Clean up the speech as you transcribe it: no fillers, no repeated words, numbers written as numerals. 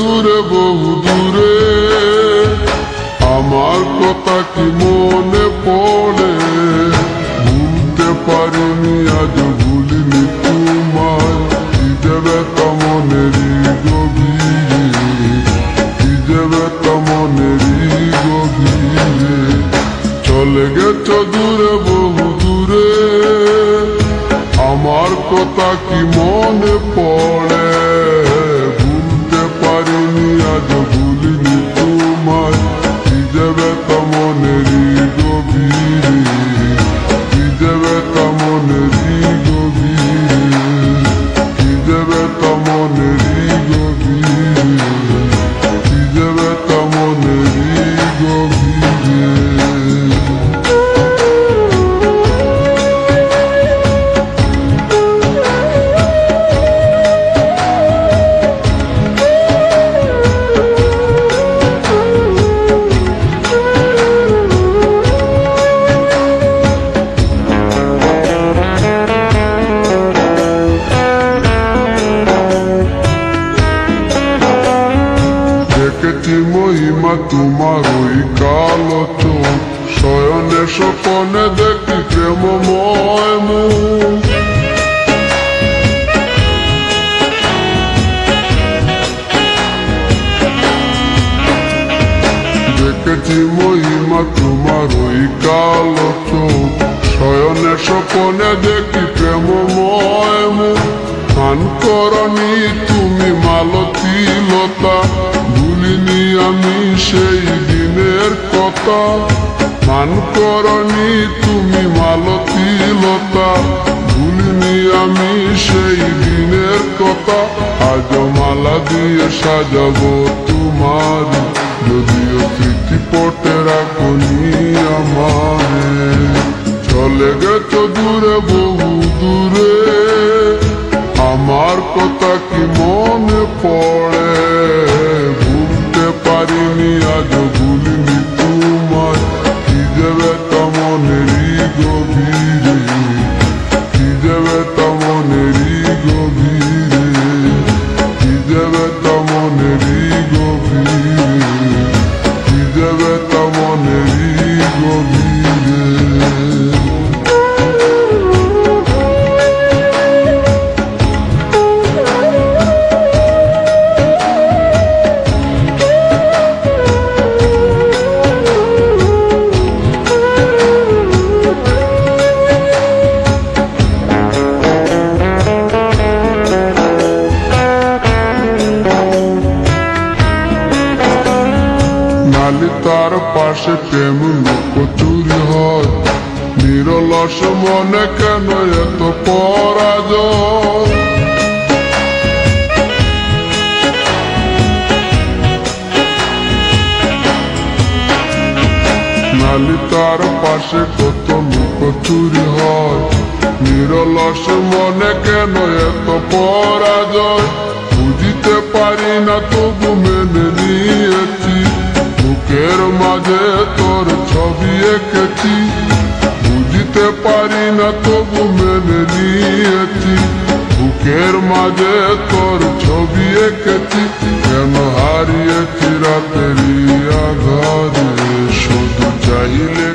দূরে বহু দূরে, আমার কথা কি মনে পড়ে? ভুলতে পারিনি আজ ভুলিনি তোমায়, কি যে ব্যথা মনেরই গভীরে, কি যে ব্যথা মনেরই গভীরে। চলে গেছ দূরে বহু দূরে, আমার কথা কি মনে পড়ে? ভুলতে পারিনি আজ ভুলিনি তোমায়, কি যে ব্যথা মনেরই গভীরে, কি যে ব্যথা মনেরই গভীরে, কি যে ব্যথা মনেরই গভীরে, কি যে ব্যথা মনেরই গভীরে। দেখেছি মহিমা তোমার ওই কালো চোখ, শয়নে স্বপনে দেখি প্রেমময় মুখ। দেখেছি মহিমা তোমার ওই কালো চোখ, শয়নে স্বপনে দেখি প্রেমময় মুখ। গান করনি তুমি মালতী লতা, ভুলিনি আমি সেই দিনের কথা। গান করনি তুমি মালতী লতা, ভুলিনি আমি সেই দিনের কথা। আজ মালা দিয়ে সাজাবো তোমার, যদিও স্মৃতি পটে রাখনি আমারে। চলে গেছ দূরে বহু দূরে, আমার কথা কি মনে পড়ে? ভুলতে পারিনি আজ ভুলিনি তোমায়, কি যে ব্যথা মনেরই গভীরে, কি যে ব্যথা মনেরই গভীরে, কি যে ব্যথা মনেরই গভীরে, কি যে ব্যথা মনেরই গভীরে। তার পাশে প্রেম লুকোচুরি হয়, নিরলস মনে কেন এত পরাজয়? নালি তার পাশে কত লুকোচুরি হয়, নিরলস মনে কেন এত পরাজয়? বুঝিতে পারি না তবু মেনে নিয়েছি, বুকের মাঝে তোর ছবি এঁকেছি। বুঝতে পারি না তবু মেনে নিয়েছি, বুকের মাঝে তোর ছবি এঁকেছি। কেন হারিয়েছি রাতেরই আধারে, শুধু চাইলে